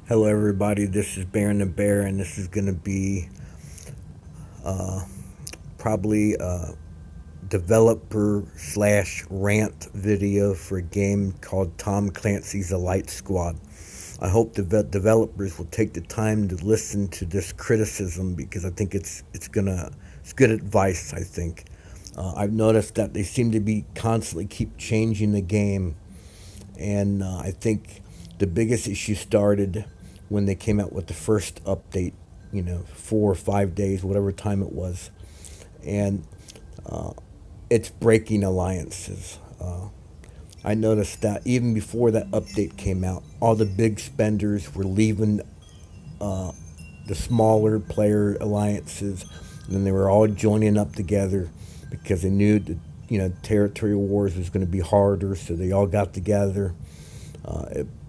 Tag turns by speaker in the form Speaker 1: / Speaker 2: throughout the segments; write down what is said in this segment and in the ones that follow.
Speaker 1: Hello, everybody. This is Baron the Bear, and this is going to be uh, probably a developer slash rant video for a game called Tom Clancy's Elite Squad. I hope the developers will take the time to listen to this criticism because I think it's good advice. I think I've noticed that they seem to be constantly keep changing the game, and I think the biggest issue started when they came out with the first update, 4 or 5 days, whatever time it was, and it's breaking alliances. I noticed that even before that update came out, all the big spenders were leaving uh, the smaller player alliances, and then they were all joining up together because they knew that territory wars was going to be harder, so they all got together,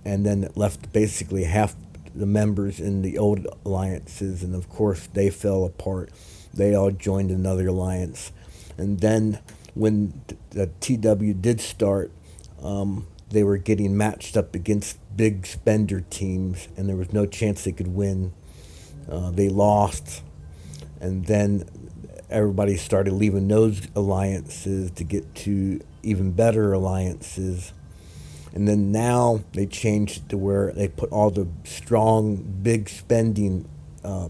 Speaker 1: and then it left basically half the members in the old alliances, and of course they fell apart. They all joined another alliance, and then when the TW did start, they were getting matched up against big spender teams, and there was no chance they could win. They lost, and then everybody started leaving those alliances to get to even better alliances. And then now they changed it to where they put all the strong, big spending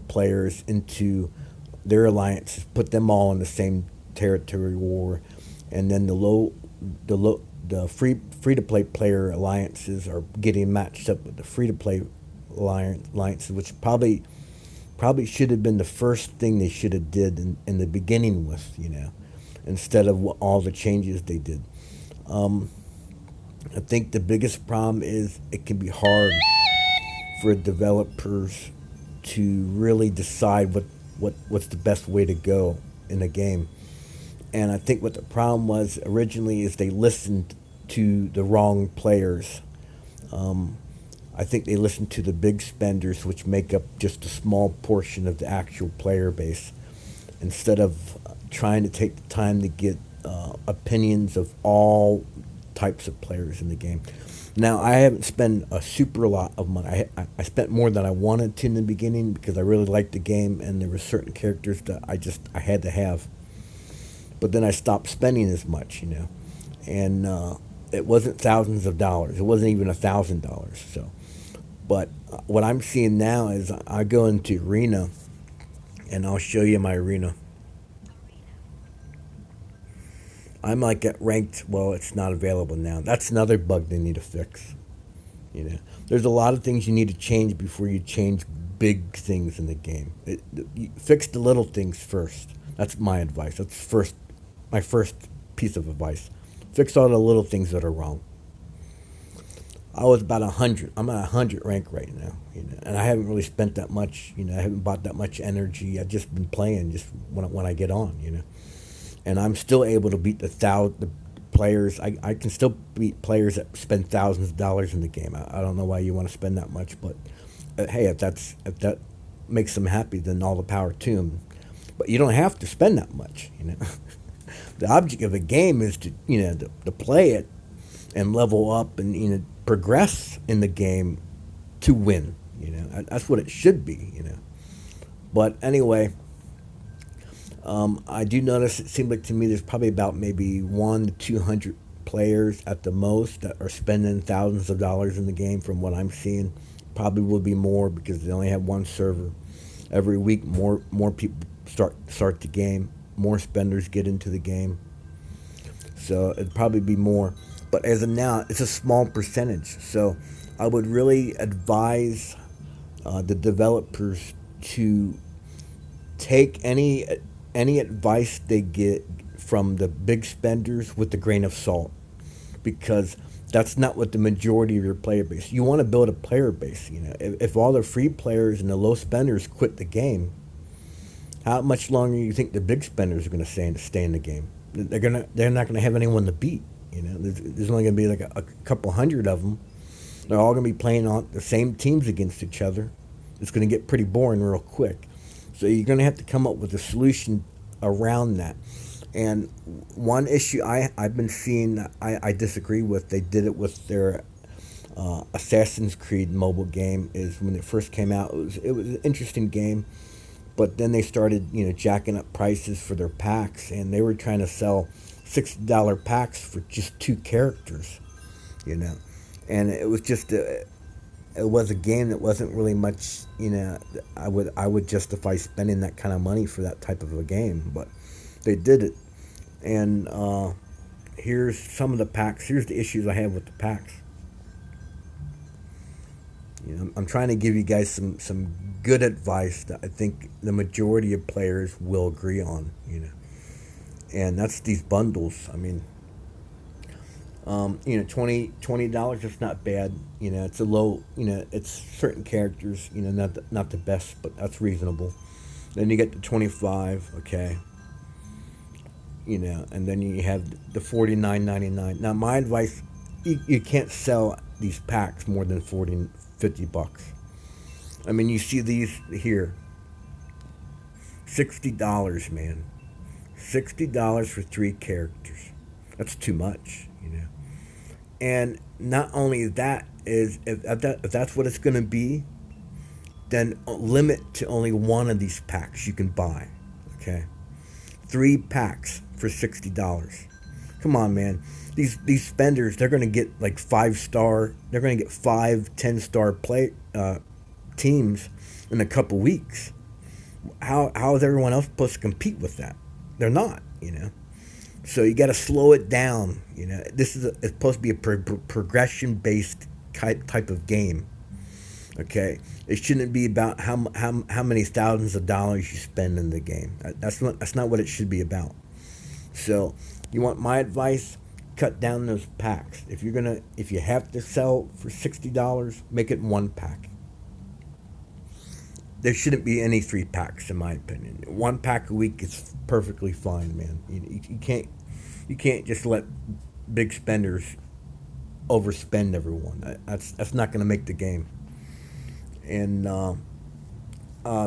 Speaker 1: players into their alliances, put them all in the same territory war, and then the free to play player alliances are getting matched up with the free to play alliances, which probably should have been the first thing they should have did in the beginning with, instead of all the changes they did. Um, I think the biggest problem is it can be hard for developers to really decide what's the best way to go in a game. And I think what the problem was originally is they listened to the wrong players. Um, I think they listened to the big spenders, which make up just a small portion of the actual player base, instead of trying to take the time to get opinions of all types of players in the game. Now, I haven't spent a super lot of money. I spent more than I wanted to in the beginning because I really liked the game and there were certain characters that I had to have. But then I stopped spending as much, and it wasn't thousands of dollars. It wasn't even $1,000. So, but what I'm seeing now is I go into arena, and I'll show you my arena. I'm like at ranked. Well, it's not available now. That's another bug they need to fix. You know, there's a lot of things you need to change before you change big things in the game. You fix the little things first. That's my advice. That's my first piece of advice. Fix all the little things that are wrong. I was about 100. I'm at 100 rank right now, and I haven't really spent that much. I haven't bought that much energy. I've just been playing just when I get on. And I'm still able to beat the players. I can still beat players that spend thousands of dollars in the game. I don't know why you want to spend that much, but hey, if that makes them happy, then all the power to them. But you don't have to spend that much. The object of a game is to play it and level up and progress in the game to win. That's what it should be. But anyway, I do notice it seems like to me there's probably about maybe 1 to 200 players at the most that are spending thousands of dollars in the game. From what I'm seeing, probably will be more because they only have one server. Every week, more people start the game. More spenders get into the game, so it'd probably be more. But as of now, it's a small percentage. So I would really advise the developers to take any advice they get from the big spenders with a grain of salt, because that's not what the majority of your player base. You want to build a player base. If all the free players and the low spenders quit the game, how much longer do you think the big spenders are going to stay in the game? They're not gonna have anyone to beat. There's only gonna be like a couple hundred of them. They're all gonna be playing on the same teams against each other. It's gonna get pretty boring real quick. So you're gonna have to come up with a solution around that. And one issue I've been seeing that I disagree with, they did it with their Assassin's Creed mobile game is when it first came out. It was an interesting game, but then they started jacking up prices for their packs, and they were trying to sell $60 packs for just two characters, you know, and it was a game that wasn't really much. I would justify spending that kind of money for that type of a game, but they did it, and here's some of the packs. Here's the issues I have with the packs. I'm trying to give you guys some good advice that I think the majority of players will agree on. And that's these bundles. I mean, $20 is not bad. It's a low. It's certain characters. Not the best, but that's reasonable. Then you get the 25. Okay. And then you have the 49.99. Now, my advice: you can't sell these packs more than 40, $50. I mean, you see these here, $60, man. $60 for three characters. That's too much. And not only that is if that's what it's going to be, then limit to only one of these packs you can buy. Okay, three packs for $60. Come on, man. These spenders, they're going to get like 5 star. They're going to get 5, 10 star play teams in a couple weeks. How is everyone else supposed to compete with that? They're not. So you got to slow it down. This it's supposed to be a progression based type of game. Okay, it shouldn't be about how many thousands of dollars you spend in the game. That's not what it should be about. So you want my advice? Cut down those packs. If you have to sell for $60, make it one pack. There shouldn't be any three packs, in my opinion. One pack a week is perfectly fine, man. You can't just let big spenders overspend everyone. That's not going to make the game. And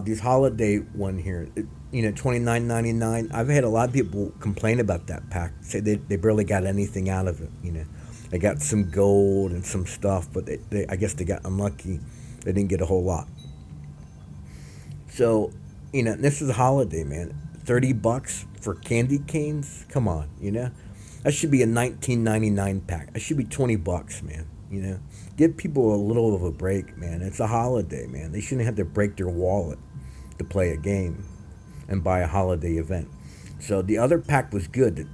Speaker 1: these holiday one here, 29.99. I've had a lot of people complain about that pack. Say they barely got anything out of it. They got some gold and some stuff, but I guess they got unlucky. They didn't get a whole lot. So, this is a holiday, man. $30 for candy canes? Come on. That should be a 19.99 pack. That should be $20, man. Give people a little of a break, man. It's a holiday, man. They shouldn't have to break their wallet to play a game and buy a holiday event. So the other pack was good.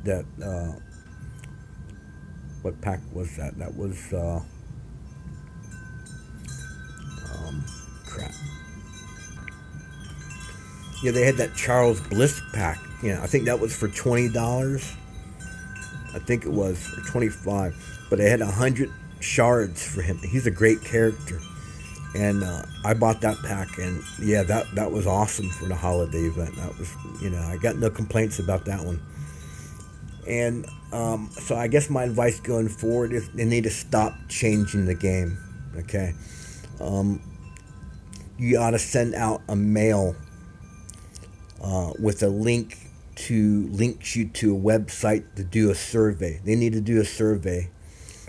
Speaker 1: What pack was that? That was crap. Yeah, they had that Charles Bliss pack. I think that was for $20. I think it was for 25, but they had 100 shards for him. He's a great character, and I bought that pack, and yeah, that was awesome for the holiday event. That was, I got no complaints about that one. And so I guess my advice going forward is they need to stop changing the game. Okay, you ought to send out a mail with a links you to a website to do a survey. They need to do a survey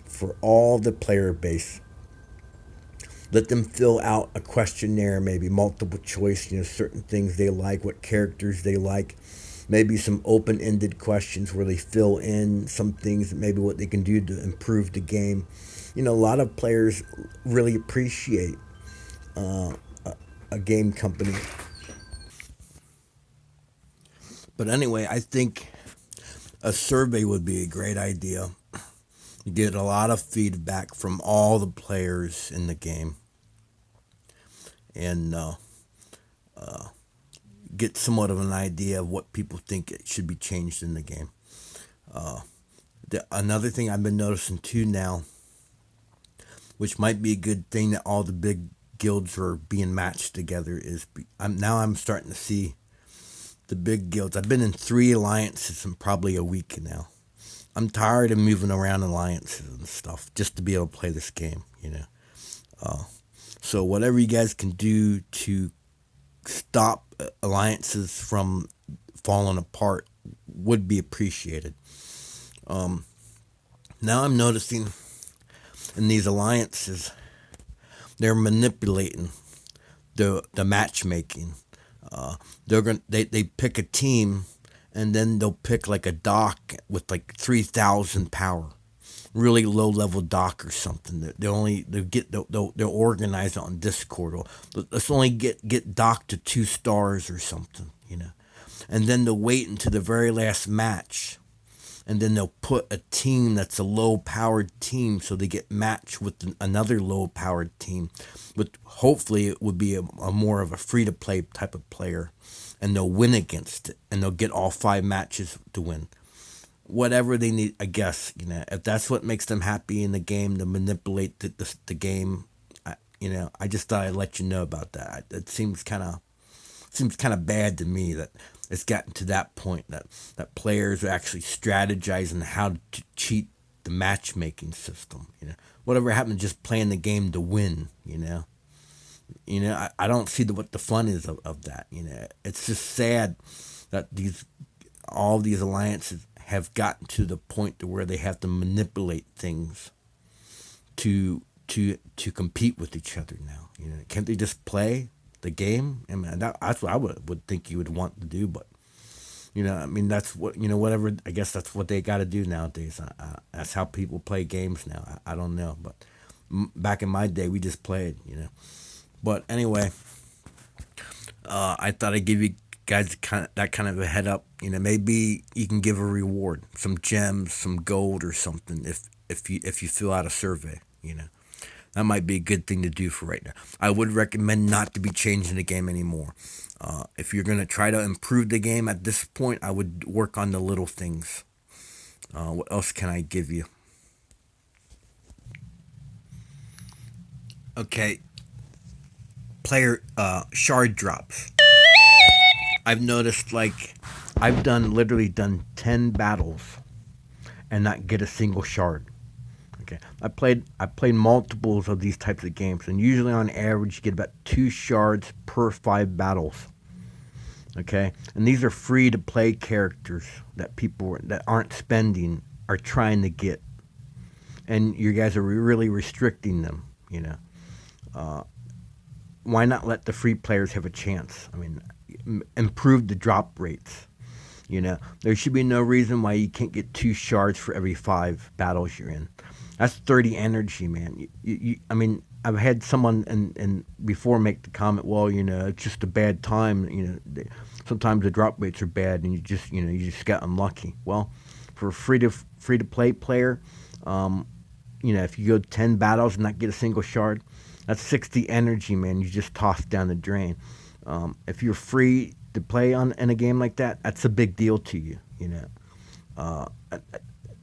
Speaker 1: for all the player base. Let them fill out a questionnaire, maybe multiple choice, certain things they like, what characters they like, maybe some open-ended questions where they fill in some things, maybe what they can do to improve the game. A lot of players really appreciate a game company. But anyway, I think a survey would be a great idea. You get a lot of feedback from all the players in the game, and get somewhat of an idea of what people think it should be changed in the game. Another thing I've been noticing too now, which might be a good thing that all the big guilds are being matched together, is I'm starting to see the big guilds. I've been in 3 alliances in probably a week now. I'm tired of moving around alliances and stuff just to be able to play this game. So whatever you guys can do to stop alliances from falling apart would be appreciated. Now I'm noticing And these alliances, they're manipulating the matchmaking. They pick a team, and then they'll pick like a doc with like 3,000 power, really low level doc or something. They'll organize it on Discord. Or let's only get doc to 2 stars or something, and then they'll wait until the very last match, and then they'll put a team that's a low powered team so they get matched with another low powered team, but hopefully it would be a more of a free to play type of player, and they'll win against it, and they'll get all 5 matches to win. Whatever they need, I guess, if that's what makes them happy in the game, to manipulate the game. I just thought I'd let you know about that. It seems kind of bad to me that it's gotten to that point that players are actually strategizing how to cheat the matchmaking system. Whatever happened to just playing the game to win. I don't see what the fun is of that. It's just sad that all these alliances have gotten to the point to where they have to manipulate things to compete with each other now. Can't they just play the game? I mean, that's what I would think you would want to do, but that's what whatever. I guess that's what they got to do nowadays. That's how people play games now. I don't know, but back in my day, we just played. But anyway, I thought I'd give you guys that kind of a head up. Maybe you can give a reward, some gems, some gold, or something if you fill out a survey. That might be a good thing to do for right now. I would recommend not to be changing the game anymore. If you're going to try to improve the game at this point, I would work on the little things. What else can I give you? Okay, player shard drops. I've noticed, like, literally done 10 battles and not get a single shard. Okay, I played multiples of these types of games, and usually on average you get about 2 shards per 5 battles. Okay, and these are free to play characters that people that aren't spending are trying to get, and you guys are really restricting them. Why not let the free players have a chance? I mean, improve the drop rates. There should be no reason why you can't get 2 shards for every 5 battles you're in. That's 30 energy, man. I mean, I've had someone and before make the comment, well, it's just a bad time. Sometimes the drop rates are bad, and you just got unlucky. Well, for a free to play player, if you go 10 battles and not get a single shard, that's 60 energy, man. You just toss down the drain. If you're free to play in a game like that, that's a big deal to you. Uh,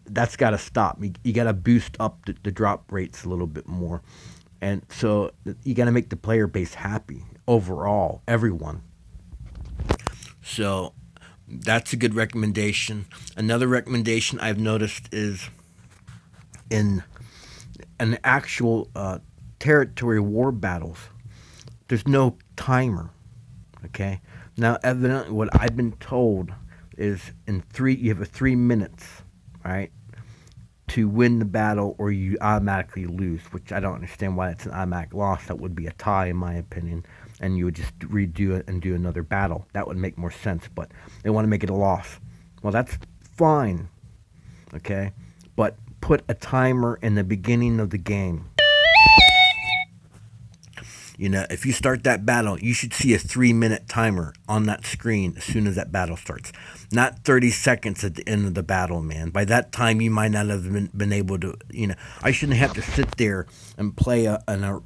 Speaker 1: that's got to stop. You got to boost up the drop rates a little bit more, and so you got to make the player base happy overall, everyone. So that's a good recommendation. Another recommendation I've noticed is in an actual territory war battles. There's no timer. Okay. Now, evidently, what I've been told is you have a 3 minutes, right, to win the battle, or you automatically lose. Which I don't understand why it's an automatic loss. That would be a tie, in my opinion, and you would just redo it and do another battle. That would make more sense. But they want to make it a loss. Well, that's fine. Okay, but put a timer in the beginning of the game. If you start that battle, you should see a 3 minute timer on that screen as soon as that battle starts. Not 30 seconds at the end of the battle, man. By that time, you might not have been able to, I shouldn't have to sit there and play a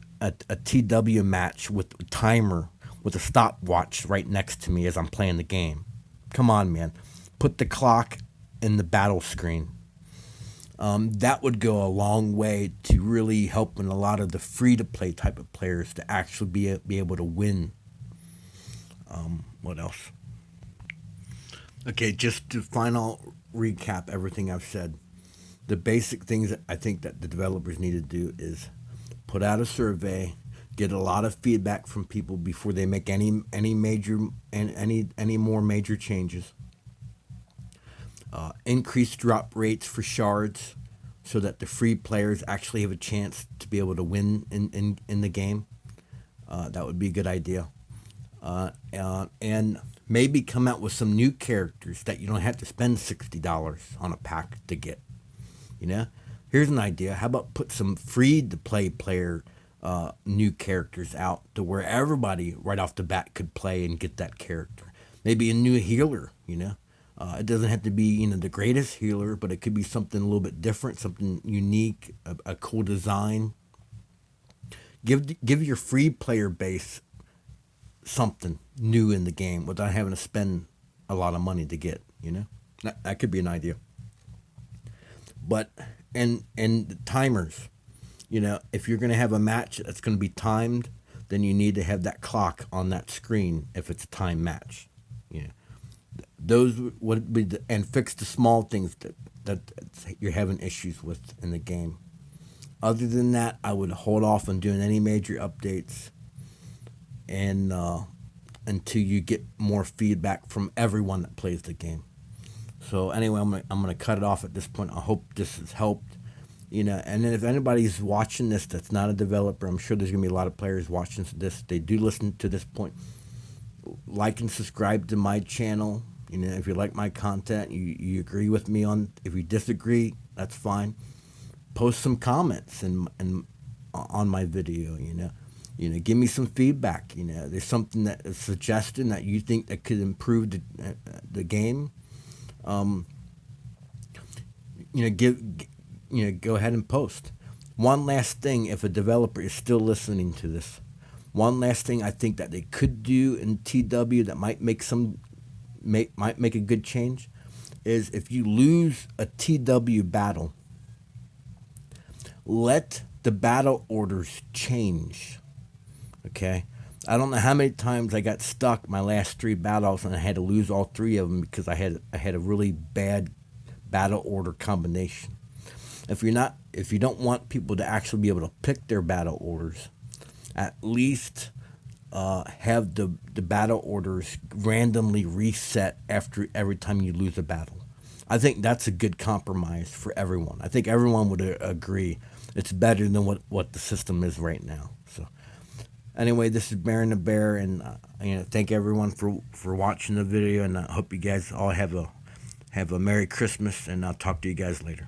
Speaker 1: TW match with a timer, with a stopwatch right next to me as I'm playing the game. Come on, man. Put the clock in the battle screen. That would go a long way to really helping a lot of the free-to-play type of players to actually be able to win. What else? Okay, just to final recap everything I've said. The basic things that I think that the developers need to do is put out a survey, get a lot of feedback from people before they make any more major changes. Increase drop rates for shards so that the free players actually have a chance to be able to win in the game. That would be a good idea. And maybe come out with some new characters that you don't have to spend $60 on a pack to get. You know, here's an idea. How about put some free to play player new characters out to where everybody right off the bat could play and get that character. Maybe a new healer. It doesn't have to be the greatest healer, but it could be something a little bit different, something unique, a cool design. Give your free player base something new in the game without having to spend a lot of money to get. That could be an idea. But and the timers, if you're going to have a match that's going to be timed, then you need to have that clock on that screen if it's a time match. Those would be and fix the small things that you're having issues with in the game. Other than that, I would hold off on doing any major updates and until you get more feedback from everyone that plays the game. So anyway, I'm gonna cut it off at this point. I hope this has helped. And then if anybody's watching this that's not a developer, I'm sure there's gonna be a lot of players watching this. They do listen to this point. Like and subscribe to my channel. If you like my content, you agree with me on. If you disagree, that's fine. Post some comments and on my video. Give me some feedback. There's something that a suggestion that you think that could improve the game. Go ahead and post. One last thing, if a developer is still listening to this, one last thing I think that they could do in TW that might make a good change is if you lose a TW battle, let the battle orders change. Okay? I don't know how many times I got stuck my last 3 battles and I had to lose all 3 of them because I had a really bad battle order combination. If you don't want people to actually be able to pick their battle orders, at least have the battle orders randomly reset after every time you lose a battle. I think that's a good compromise for everyone. I think everyone would agree it's better than what the system is right now. So anyway, this is Baron the Bear, and thank everyone for watching the video, and I hope you guys all have a Merry Christmas, and I'll talk to you guys later.